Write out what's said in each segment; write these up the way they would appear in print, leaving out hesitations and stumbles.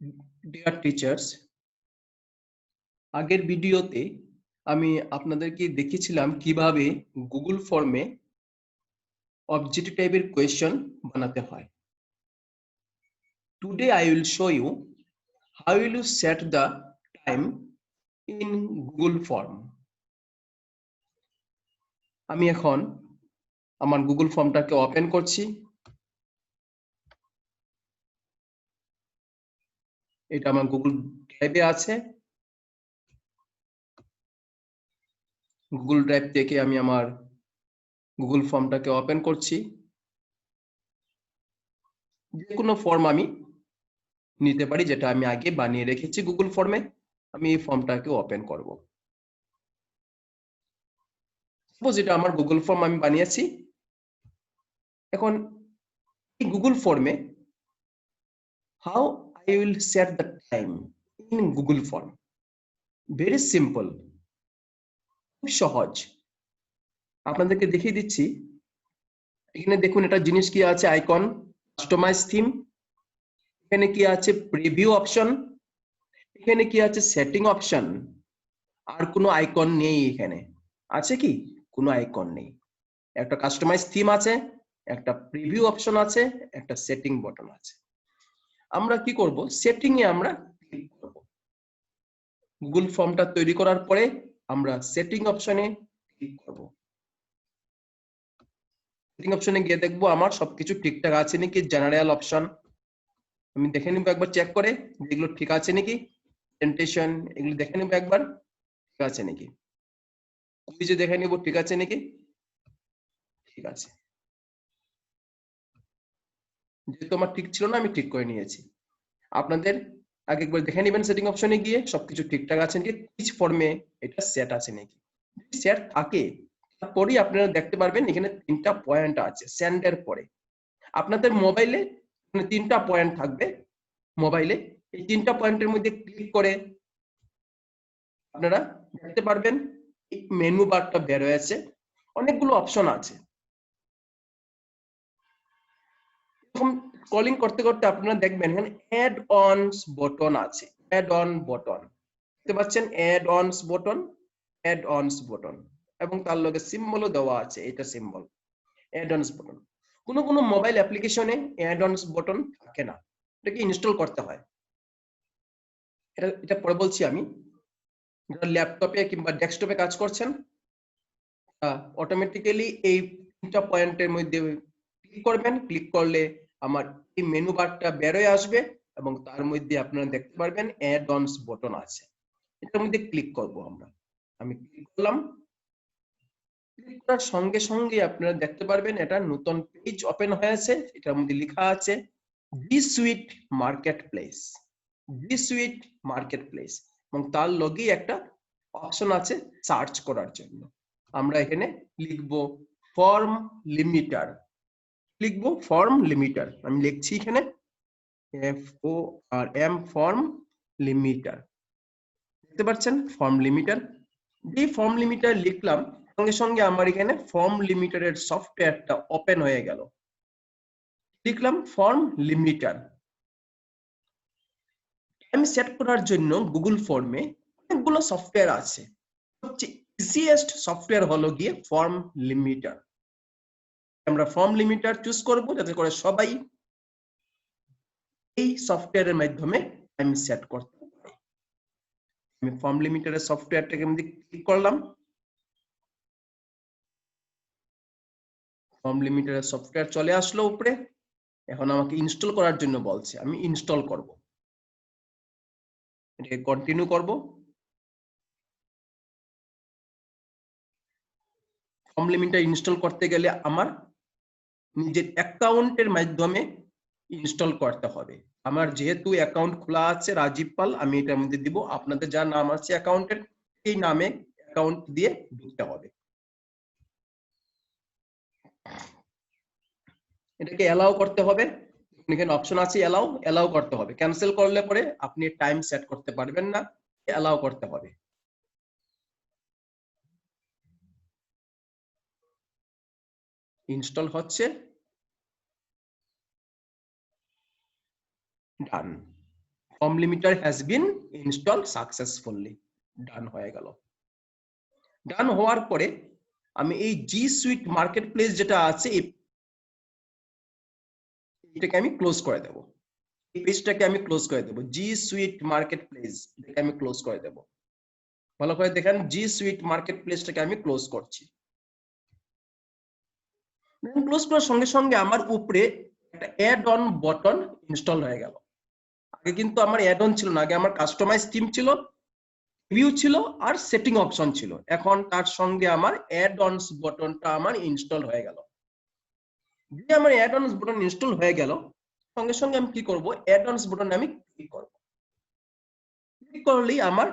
Deer teachers, আগের ভিডিওতে আমি আপনাদেরকে দেখিয়েছিলাম কিভাবে গুগল ফর্মে অবজেক্টিভ টাইপের কোয়েশ্চন বানাতে হয়। Today I will show you how will you set the time in Google Form. আমি এখন আমার গুগল ফর্মটাকে ওপেন করছি। এটা আমার গুগল ড্রাইভে আছে। গুগল ড্রাইভ থেকে আমি আমার গুগল ফর্মটাকে ওপেন করছি। যে কোনো ফর্ম আমি নিতে পারি যেটা আমি আগে বানিয়ে রেখেছি গুগল ফর্মে। আমি এই ফর্মটাকে ওপেন করব। সাপোজ এটা আমার গুগল ফর্ম আমি বানিয়েছি। এখন এই গুগল ফর্মে how I will set the time in Google form, very simple, খুব সহজ। আপনাদেরকে দেখিয়ে দিচ্ছি। এখানে দেখুন একটা জিনিস কি আছে, আইকন, কাস্টমাইজ থিম, এখানে কি আছে প্রিভিউ অপশন, এখানে কি আছে সেটিং অপশন, আর কোনো আইকন নেই। এখানে আছে কি কোনো আইকন নেই। একটা কাস্টমাইজ থিম আছে, একটা প্রিভিউ অপশন আছে, একটা সেটিং বাটন আছে। আমরা কি করব, সেটিং এ আমরা ক্লিক করব। গুগল ফর্মটা তৈরি করার পরে আমরা সেটিং অপশনে ক্লিক করব। সেটিং অপশনে গিয়ে দেখবো আমার সবকিছু ঠিকঠাক আছে নাকি। জেনারেল অপশন আমি দেখে নিব একবার চেক করে যেগুলো ঠিক আছে নাকি। প্রেজেন্টেশন এগুলো দেখে নিব একবার ঠিক আছে নাকি। কুইজে দেখে নিব ঠিক আছে নাকি। ঠিক আছে, যেহেতু আমার ঠিক ছিল না আমি ঠিক করে নিয়েছি। আপনাদের আগে একবার দেখে নেবেন সেটিং অপশনে গিয়ে সবকিছু ঠিকঠাক আছে নাকি, কুইজ ফর্মে এটা সেট আছে নাকি। যদি সেট থাকে তারপরেই আপনারা দেখতে পারবেন এখানে তিনটা পয়েন্ট আছে সেন্ডের পরে। আপনাদের মোবাইলে তিনটা পয়েন্ট থাকবে। মোবাইলে এই তিনটা পয়েন্টের মধ্যে ক্লিক করে আপনারা দেখতে পারবেন এই মেনু বারটা বের হয়েছে, অনেকগুলো অপশন আছে। এরকম স্ক্রলিং করতে করতে আপনারা দেখবেন এখানে অ্যাড অনস বাটন আছে। অ্যাড অন বাটন দেখতে পাচ্ছেন, add ons button, add ons button, এবং তার লগে সিম্বলও দেওয়া আছে। এটা সিম্বল অ্যাড অনস বাটন। কোনো মোবাইল অ্যাপ্লিকেশনে অ্যাড অনস বাটন থাকে না, এটাকে ইনস্টল করতে হয়। এটা পরে বলছি আমি। যারা ল্যাপটপে কিংবা ডেস্কটপে কাজ করছেন অটোমেটিক্যালি এই তিনটা পয়েন্টের মধ্যে ক্লিক করবেন। ক্লিক করলে আমার এই মেনু বারটা বের হয়ে আসবে এবং তার মধ্যে আপনারা দেখতে পারবেন অ্যাড অনস বাটন আছে। এটার মধ্যে ক্লিক করব আমরা। আমি ক্লিক করলাম। ক্লিক করার সঙ্গে সঙ্গে আপনারা দেখতে পারবেন এটা নতুন পেজ ওপেন হয়েছে। এটার মধ্যে লেখা আছে জি সুইট মার্কেট প্লেস, জি সুইট মার্কেট প্লেস, এবং তার লগে একটা অপশন আছে সার্চ করার জন্য। আমরা এখানে লিখবো ফর্ম লিমিটার, লিখবো ফর্ম লিমিটার। আমি লিখছি এখানে FORM ফর্ম লিমিটার। দেখতে পাচ্ছেন ফর্ম লিমিটার। যে ফর্ম লিমিটার লিখলাম সঙ্গে সঙ্গে আমার এখানে ফর্ম লিমিটারের সফটওয়্যারটা ওপেন হয়ে গেল। লিখলাম ফর্ম লিমিটার। টাইম সেট করার জন্য গুগল ফর্মে অনেকগুলো সফটওয়্যার আছে। সবচেয়ে ইজিয়েস্ট সফটওয়্যার হলো গিয়ে ফর্ম লিমিটার। আমরা ফর্ম লিমিটার চুজ করব যাতে করে সবাই এই সফটওয়্যারের মাধ্যমে টাইম সেট করতে পারে। আমি ফর্ম লিমিটারের সফটওয়্যারটাকে আমি ক্লিক করলাম। ফর্ম লিমিটারের সফটওয়্যার চলে আসলো উপরে। এখন আমাকে ইনস্টল করার জন্য বলছে, আমি ইনস্টল করব। এটাকে কন্টিনিউ করব। ফর্ম লিমিটার ইনস্টল করতে গেলে আমার নিজের অ্যাকাউন্টের মাধ্যমে ইনস্টল করতে হবে। আমার যেহেতু অ্যাকাউন্ট খোলা আছে রাজীব পাল, আমি এটার মধ্যে দিব। আপনাদের যা নাম আছে অ্যাকাউন্টের এই নামে অ্যাকাউন্ট দিয়ে ঢুকতে হবে। এটাকে অ্যালাউ করতে হবে। এখানে অপশন আছে অ্যালাউ, অ্যালাউ করতে হবে। ক্যান্সেল করলে পরে আপনি টাইম সেট করতে পারবেন না, অ্যালাউ করতে হবে। ইনস্টল হচ্ছে, done. Form limiter has been install successfully. Done হয়ে গেল। ডান হওয়ার পরে আমি এই জি সুইট মার্কেট প্লেস যেটা আছে এটাকে আমি ক্লোজ করে দেব। এই পেজটাকে আমি ক্লোজ করে দেব। জি সুইট মার্কেট প্লেস এটাকে আমি ক্লোজ করে দেব। ভালো করে দেখেন, জি সুইট মার্কেট প্লেসটাকে আমি ক্লোজ করছি। ক্লোজ করার সঙ্গে সঙ্গে আমার উপরে একটা অ্যাড অন বাটন ইনস্টল হয়ে গেল। আগে কিন্তু আমার অ্যাড অন ছিল না, আগে আমার কাস্টমাইজ থিম ছিল, ভিউ ছিল আর সেটিং অপশন ছিল। এখন তার সঙ্গে আমার অ্যাড অনস বাটনটা আমার ইনস্টল হয়ে গেল। যদি আমার অ্যাড অনস বাটন ইনস্টল হয়ে গেল, সঙ্গে সঙ্গে আমি কি করব, অ্যাড অনস বাটনে আমি ক্লিক করব। ক্লিক করলেই আমার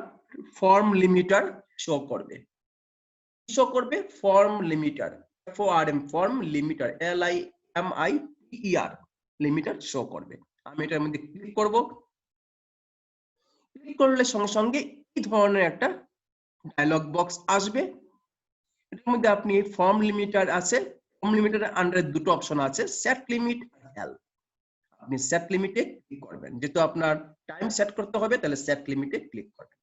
ফর্ম লিমিটার শো করবে। শো করবে form limiter, form limiter, LIMITER limiter show করবে। আমি এটার মধ্যে ক্লিক করব। ক্লিক করলে সঙ্গে সঙ্গে এই ধরনের একটা ডায়লগ বক্স আসবে। এটার মধ্যে আপনি ফর্ম লিমিটার আছে, ফর্ম লিমিটারের আন্ডারে দুটো অপশন আছে, সেট লিমিট আর হেল্প। আপনি সেট লিমিটে ক্লিক করবেন, যেহেতু আপনার টাইম সেট করতে হবে তাহলে সেট লিমিটে ক্লিক করবেন।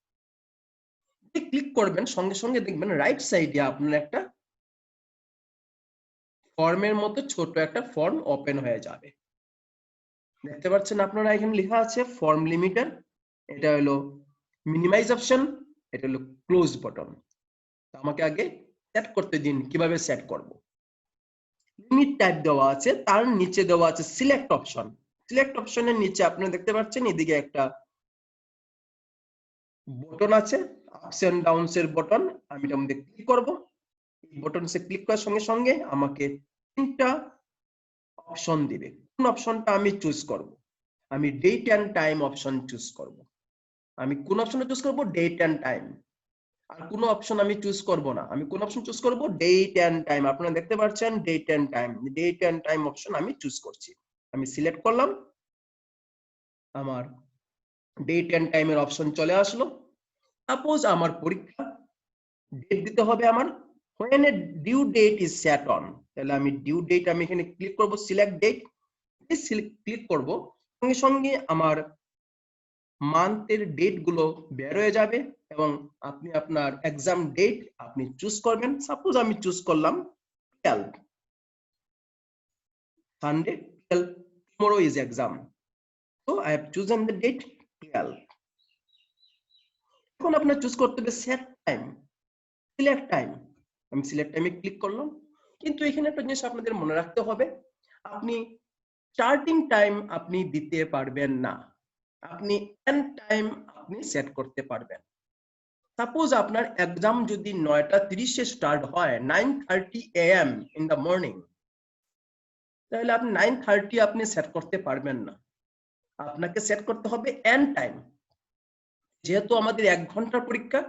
ক্লিক করবেন সঙ্গে সঙ্গে দেখবেন রাইট সাইডে আপনার একটা ফর্মের মতো ছোট একটা ফর্ম ওপেন হয়ে যাবে। দেখতে পাচ্ছেন আপনারা এখানে লেখা আছে ফর্ম লিমিটার, এটা হলো মিনিমাইজ অপশন, এটা হলো ক্লোজ বাটন। আমাকে আগে সেট করতে দিন, কিভাবে সেট করব। লিমিট টাইপ দেওয়া আছে, তার নিচে দেওয়া আছে সিলেক্ট অপশন। সিলেক্ট অপশনের নিচে আপনারা দেখতে পাচ্ছেন এদিকে একটা বাটন আছে, আপস এন্ড ডাউনস এর বাটন। আমি এটার মধ্যে ক্লিক করব। এই বাটনসে ক্লিক করার সঙ্গে সঙ্গে আমাকে তিনটা অপশন দিবে। কোন অপশনটা আমি চুজ করব? আমি date and time option choose করব। আমি কোন অপশনটা চুজ করব? Date and time. আর কোন অপশন আমি চুজ করব না। আমি কোন অপশন চুজ করব? Date and time. আপনারা দেখতে পাচ্ছেন date and time. Date and time option আমি চুজ করছি। আমি সিলেক্ট করলাম, আমার ডেট এন্ড টাইমের অপশন চলে আসলো। সাপোজ আমার পরীক্ষা, ডেট দিতে হবে আমার, when a due date is set on, তাহলে আমি ডিউ ডেট আমি এখানে ক্লিক করব, সিলেক্ট ডেট ক্লিক করব। সঙ্গে সঙ্গে আমার মান্থের ডেট গুলো বের হয়ে যাবে এবং আপনি আপনার এক্সাম ডেট আপনি চুজ করবেন। সাপোজ আমি চুজ করলাম 12 Sunday 12, tomorrow is exam, so I have chosen the date 12. এখন আপনার চুজ করতে হবে সেট টাইম, সিলেক্ট টাইম। আমি সিলেক্ট টাইমে ক্লিক করলাম। কিন্তু এখানে একটা জিনিস আপনাদের মনে রাখতে হবে, আপনি স্টার্টিং টাইম আপনি দিতে পারবেন না, আপনি এন্ড টাইম আপনি সেট করতে পারবেন। সাপোজ আপনার এক্সাম যদি 9:30 স্টার্ট হয়, 9:30 AM ইন দ্য মর্নিং, তাহলে আপনি 9:30 আপনি সেট করতে পারবেন না, আপনাকে সেট করতে হবে এন্ড টাইম। যেহেতু আমাদের 1 ঘন্টার পরীক্ষা,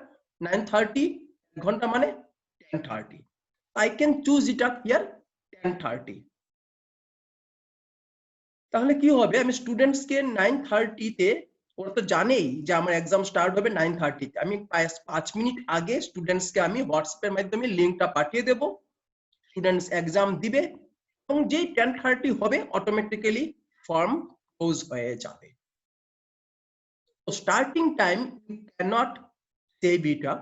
9:30 1 ঘন্টা মানে 10:30, I can choose it up here 10:30। তাহলে কি হবে, আমি স্টুডেন্টস কে 9:30 তে, ওরা তো জানেই যে আমার এক্সাম স্টার্ট হবে 9:30 তে, আমি 5 মিনিট আগে স্টুডেন্টস কে আমি হোয়াটসঅ্যাপের মাধ্যমে লিংকটা পাঠিয়ে দেব। স্টুডেন্টস এক্সাম দিবে এবং যেই 10:30 হবে অটোমেটিক্যালি ফর্ম ক্লোজ হয়ে যাবে। So starting time you cannot save it up,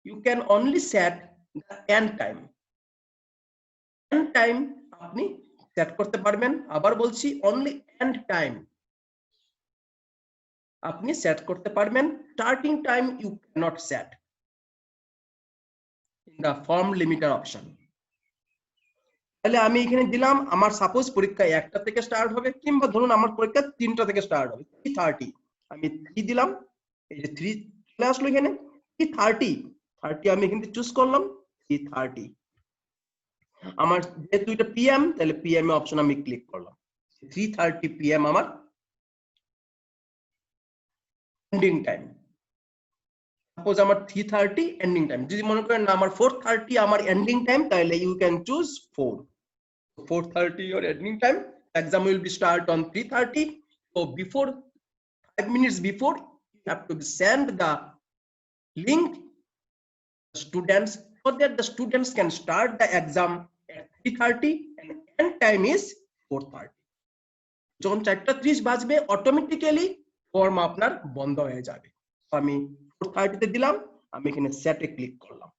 you can only set the end time. End time আপনি সেট করতে পারবেন। আবার বলছি, only end time আপনি সেট করতে পারবেন, starting time you cannot set in the form limiter option. তাহলে আমি এখানে দিলাম আমার সাপোজ পরীক্ষা 1টা থেকে স্টার্ট হবে, কিংবা ধরুন আমার পরীক্ষা 3টা থেকে স্টার্ট হবে, 3:30 আমি 3 দিলাম, এই যে 3 চলে আসলো এখানে। 3:30 আমি এখানে চুজ করলাম 3:30। আমার যেহেতু এটা পিএম, তাহলে পিএম অপশন আমি ক্লিক করলাম। 3:30 PM আমার এন্ডিং টাইম। সাপোজ আমার 3:30 এন্ডিং টাইম, যদি মনে করেন না আমার 4:30 আমার এন্ডিং টাইম, তাহলে you can choose 4:30 your ending time. Exam will be start on 3:30, so before 5 minutes before you have to send the link to students so that the students can start the exam at 3:30 and end time is 4:30. যখন 4:30 বাজবে automatically form আপনার বন্ধ হয়ে যাবে। তো আমি 4:30 তে দিলাম, আমি এখানে সেটে ক্লিক করলাম।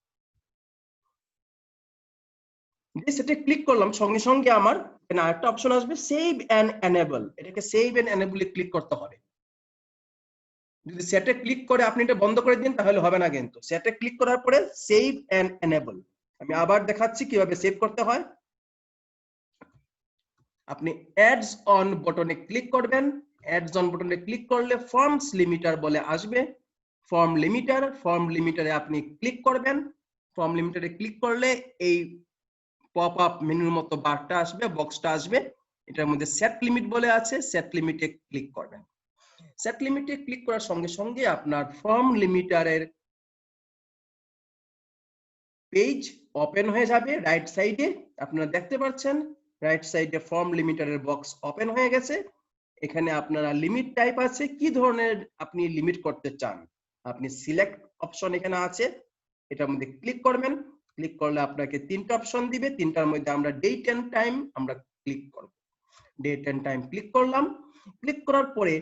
যে সেটে ক্লিক করলাম সঙ্গে সঙ্গে আমার এখানে আরেকটা অপশন আসবে সেভ এন্ড এনেবল। এটাকে সেভ এন্ড এনেবল এ ক্লিক করতে হবে। যদি সেটে ক্লিক করে আপনি এটা বন্ধ করে দিন তাহলে হবে না, কিন্তু সেটে ক্লিক করার পরে সেভ এন্ড এনেবল। আমি আবার দেখাচ্ছি কিভাবে সেভ করতে হয়। আপনি অ্যাডস অন বাটনে ক্লিক করবেন। অ্যাডস অন বাটনে ক্লিক করলে ফর্মস লিমিটার বলে আসবে। ফর্ম লিমিটারে আপনি ক্লিক করবেন। ফর্ম লিমিটারে ক্লিক করলে এই পপ আপ মেনুর মতো বারটা আসবে, বক্সটা আসবে। এটার মধ্যে সেট লিমিট বলে আছে, সেট লিমিটে ক্লিক করবেন। সেট লিমিটে ক্লিক করার সঙ্গে সঙ্গে আপনার ফর্ম লিমিটারের পেজ ওপেন হয়ে যাবে। রাইট সাইডে আপনারা দেখতে পাচ্ছেন, রাইট সাইডে ফর্ম লিমিটারের বক্স ওপেন হয়ে গেছে। এখানে আপনারা লিমিট টাইপ আছে, কি ধরনের আপনি লিমিট করতে চান। আপনি সিলেক্ট অপশন এখানে আছে, এটার মধ্যে ক্লিক করবেন। ক্লিক করলে আপনাকে তিনটা অপশন দিবে, তিনটার মধ্যে আমরা ডেট এন্ড টাইম আমরা ক্লিক করব। ডেট এন্ড টাইম ক্লিক করলাম। ক্লিক করার পরে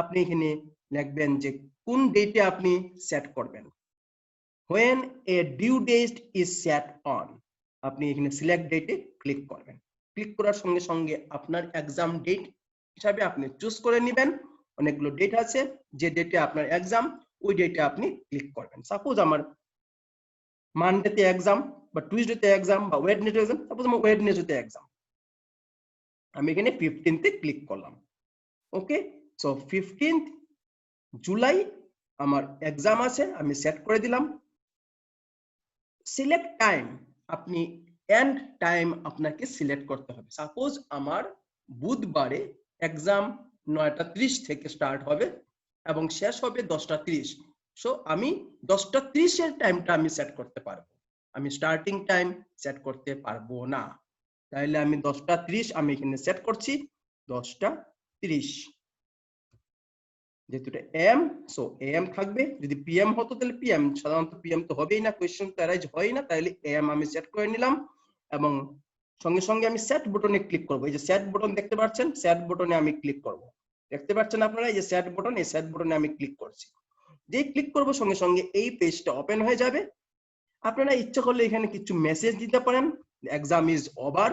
আপনি এখানে লিখবেন যে কোন ডেটে আপনি সেট করবেন। when a due date is set on, আপনি এখানে সিলেক্ট ডেটে ক্লিক করবেন। ক্লিক করার সঙ্গে সঙ্গে আপনার এক্সাম ডেট হিসাবে আপনি চুজ করে নেবেন। অনেকগুলো ডেট আছে, যে ডেটে আপনার এক্সাম ওই ডেটে আপনি ক্লিক করবেন। সাপোজ আমার মানডেতে এক্সাম বা টুইসডেতে এক্সাম বা ওয়েডনেসডে এক্সাম, সাপোজ আমার ওয়েডনেসডে এক্সাম, আমি এখানে 15 তে ক্লিক করলাম। ওকে, সো 15 জুলাই আমার এক্সাম আছে, আমি সেট করে দিলাম। সিলেক্ট টাইম, আপনি এন্ড টাইম আপনাকে সিলেক্ট করতে হবে। সাপোজ আমার বুধবারে এক্সাম 9:30 থেকে স্টার্ট হবে এবং শেষ হবে 10:30। সো আমি 10:30 এর টাইমটা আমি সেট করতে পারবো, আমি স্টার্টিং টাইম সেট করতে পারবো না। তাহলে আমি 10:30 আমি এখানে সেট করছি 10:30। যেহেতু এটা এম, সো এম থাকবে। যদি পিএম হতো তাহলে পিএম, সাধারণত পিএম তো হবেই না, কোয়েশ্চেন তো অ্যারাইজ হয় না, তাহলে এম আমি সেট করে নিলাম এবং সঙ্গে সঙ্গে আমি সেট বাটনে ক্লিক করব। এই যে সেট বাটন দেখতে পাচ্ছেন, সেট বাটনে আমি ক্লিক করব। দেখতে পাচ্ছেন আপনারা এই যে সেট বাটন, এই সেট বাটনে আমি ক্লিক করছি। যেই ক্লিক করব সঙ্গে সঙ্গে এই পেজটা ওপেন হয়ে যাবে। আপনারা ইচ্ছা করলে এখানে কিছু মেসেজ দিতে পারেন, এক্সাম ইজ ওভার।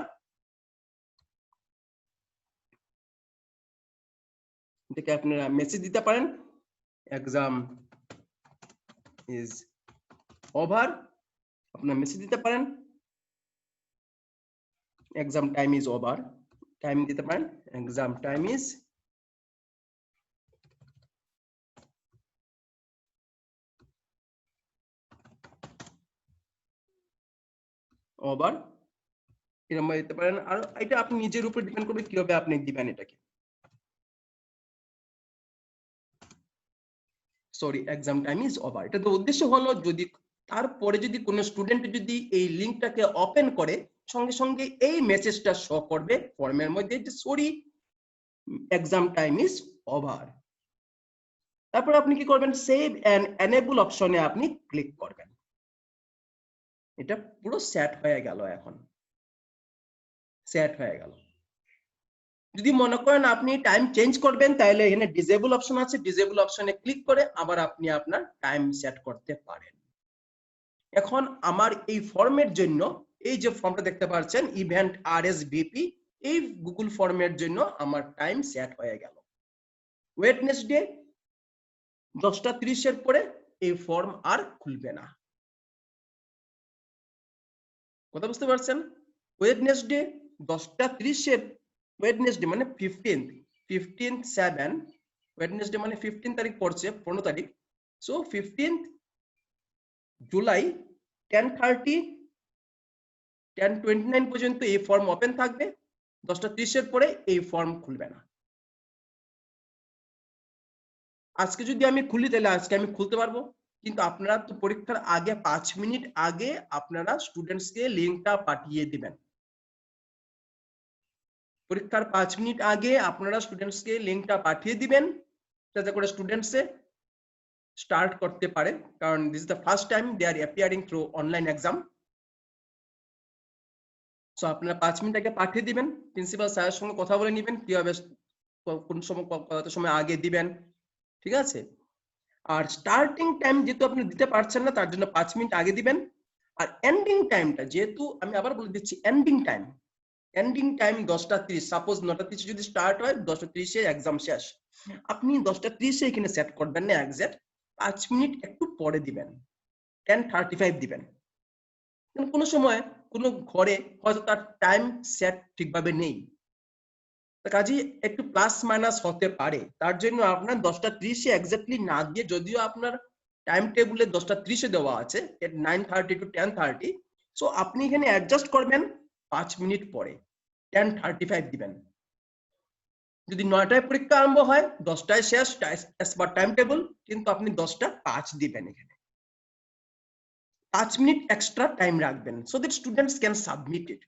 এটাকে আপনারা মেসেজ দিতে পারেন, এক্সাম ইজ ওভার। আপনারা মেসেজ দিতে পারেন, exam time is over, time দিতে পারেন, এক্সাম টাইম ইজ ওভার, এরকম দিতে পারেন। আর এটা আপনি নিজের উপর ডিপেন্ড করবে কিভাবে আপনি দিবেন এটাকে। Sorry, exam time is over. এটা তো উদ্দেশ্য হলো যদি তারপরে যদি কোনো স্টুডেন্ট যদি এই লিংকটাকে ওপেন করে সঙ্গে সঙ্গে এই মেসেজটা শো করবে ফর্মের মধ্যে যে sorry exam time is over. তারপর আপনি কি করবেন, সেভ এন্ড এনেবল অপশনে আপনি ক্লিক করবেন। এটা পুরো সেট হয়ে গেল, এখন সেট হয়ে গেল। যদি মনে করেন আপনি টাইম চেঞ্জ করবেন তাহলে এখানে ডিসেবল অপশন আছে, ডিসেবল অপশনে ক্লিক করে আবার আপনি আপনার টাইম সেট করতে পারেন। এখন আমার এই ফর্মের জন্য এই যে ফর্মটা দেখতে পাচ্ছেন ইভেন্ট আরএসভিপি, এই গুগল ফর্মের জন্য আমার টাইম সেট হয়ে গেল। ওয়েডনেসডে 10:30 এর পরে এই ফর্ম আর খুলবে না। কথা বুঝতে পারছেন? ওয়েডনেসডে 10:30 এর, ওয়েডনেসডে মানে 15/7, ওয়েডনেসডে মানে 15 তারিখ পড়ছে, 15 তারিখ। সো 15 জুলাই 10:30 10:29 পর্যন্ত এই ফর্ম ওপেন থাকবে। 10:30 এর পরে এই ফর্ম খুলবে না। আজকে যদি আমি খুলি তাহলে আজকে আমি খুলতে পারবো, কিন্তু আপনারা তো পরীক্ষার আগে 5 মিনিট আগে আপনারা স্টুডেন্টসকে লিংকটা পাঠিয়ে দিবেন। পরীক্ষার 5 মিনিট আগে আপনারা স্টুডেন্টসকে লিংকটা পাঠিয়ে দিবেন যাতে করে স্টুডেন্টসে স্টার্ট করতে পারে, কারণ this is the first time they are appearing through online exam. So আপনারা 5 মিনিট আগে পাঠিয়ে দিবেন। প্রিন্সিপাল স্যারের সঙ্গে কথা বলে নেবেন কিভাবে কোন সময় কত সময় আগে দিবেন। ঠিক আছে? আর স্টার্টিং টাইম যেহেতু আপনি দিতে পারছেন না, তার জন্য 5 মিনিট আগে দিবেন। আর এন্ডিং টাইমটা যেহেতু আমি আবার বলে দিচ্ছি, এন্ডিং টাইম 10টা 30, সাপোজ 9টা 30 যদি স্টার্ট হয়, 10টা 30 এক্সাম শেষ, আপনি 10টা 30 এখানে সেট করবেন না এক্সাক্ট, 5 মিনিট একটু পরে দিবেন, 10:35 দিবেন। কোনো সময় কোনো ঘরে হয়তো তার টাইম সেট ঠিকভাবে নেই, কাজে একটু প্লাস মাইনাস হতে পারে, তার জন্য আপনার 10টা 30 এক্স্যাক্টলি না দিয়ে, যদিও আপনার টাইম টেবিলে 10টা 30 দেওয়া আছে 9:30 to 10:30, সো আপনি এখানে অ্যাডজাস্ট করবেন 5 মিনিট পরে 10:35 দিবেন। যদি 9টায় পরীক্ষা আরম্ভ হয়, 10টায় শেষ অ্যাজ পার টাইম টেবিল, কিন্তু আপনি 10টা 5 দিবেন, এখানে 5 মিনিট এক্সট্রা টাইম রাখবেন, so that students can submit it.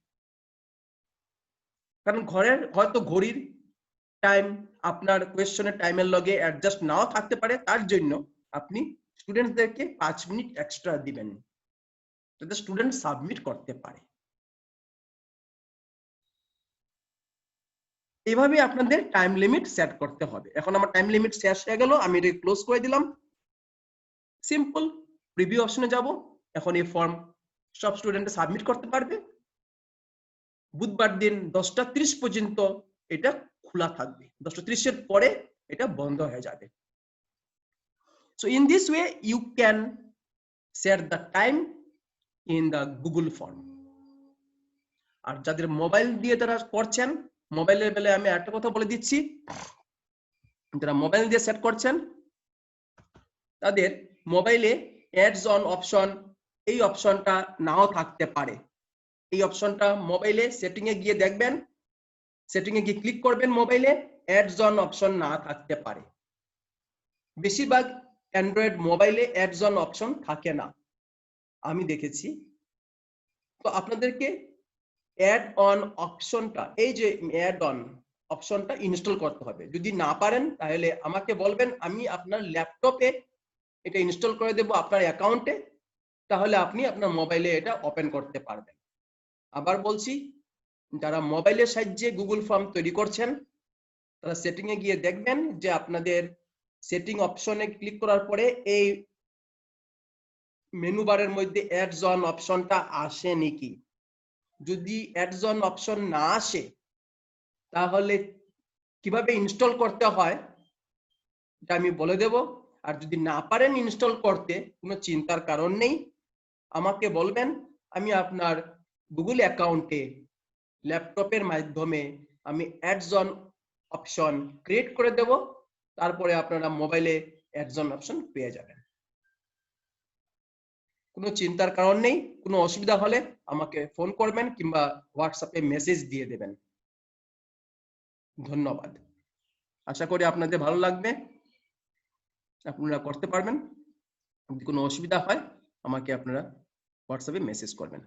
কারণ ঘরের হয়তো ঘড়ির টাইম আপনার কোয়েশ্চনের টাইমের লগে অ্যাডজাস্ট নাও থাকতে পারে, তার জন্য আপনি স্টুডেন্টদেরকে 5 মিনিট এক্সট্রা দিবেন যাতে স্টুডেন্ট সাবমিট করতে পারে। এইভাবে আপনাদের টাইম লিমিট সেট করতে হবে। এখন আমার টাইম লিমিট শেষ হয়ে গেল, আমি এটা ক্লোজ করে দিলাম। সিম্পল, প্রিভিউ অপশনে যাব। এখন এই ফর্ম সব স্টুডেন্ট সাবমিট করতে পারবে। বুধবার দিন 10টা 30 পর্যন্ত এটা খোলা থাকবে, 10টা 30 এর পরে এটা বন্ধ হয়ে যাবে। So in this way you can set the time in the Google form. আর যাদের মোবাইল দিয়ে তারা করছেন, মোবাইলের বেলায় আমি একটা কথা বলে দিচ্ছি, যারা মোবাইল দিয়ে সেট করছেন তাদের মোবাইলে অ্যাডস অন অপশন, এই অপশনটা নাও থাকতে পারে। এই অপশনটা মোবাইলে সেটিং এ গিয়ে দেখবেন, সেটিং এ গিয়ে ক্লিক করবেন, মোবাইলে অ্যাডস অন অপশন না থাকতে পারে। বেশিরভাগ অ্যান্ড্রয়েড মোবাইলে অ্যাডস অন অপশন থাকে না, আমি দেখেছি। তো আপনাদেরকে অ্যাড অন অপশনটা, এই যে অ্যাড অন অপশনটা ইনস্টল করতে হবে। যদি না পারেন তাহলে আমাকে বলবেন, আমি আপনার ল্যাপটপে এটা ইনস্টল করে দেব আপনার অ্যাকাউন্টে, তাহলে আপনি আপনার মোবাইলে এটা ওপেন করতে পারবেন। আবার বলছি, যারা মোবাইলের সাহায্যে গুগল ফর্ম তৈরি করছেন তারা সেটিং এ গিয়ে দেখবেন যে আপনাদের সেটিং অপশনে ক্লিক করার পরে এই মেনু বারের মধ্যে অ্যাডস অন অপশনটা আসে নাকি। যদি অ্যাডস অন অপশন না আসে তাহলে কিভাবে ইনস্টল করতে হয় এটা আমি বলে দেব। আর যদি না পারেন ইনস্টল করতে, কোনো চিন্তার কারণ নেই, আমাকে বলবেন, আমি আপনার গুগল অ্যাকাউন্টে ল্যাপটপের মাধ্যমে আমি অ্যাডস অন অপশন ক্রিয়েট করে দেব, তারপরে আপনারা মোবাইলে অ্যাডস অন অপশন পেয়ে যাবেন। কোনো চিন্তার কারণ নেই, কোনো অসুবিধা হলে আমাকে ফোন করবেন কিংবা হোয়াটসঅ্যাপে মেসেজ দিয়ে দেবেন। ধন্যবাদ। আশা করি আপনাদের ভালো লাগবে, আপনারা করতে পারবেন। যদি কোনো অসুবিধা হয় আমাকে আপনারা হোয়াটসঅ্যাপে মেসেজ করবেন।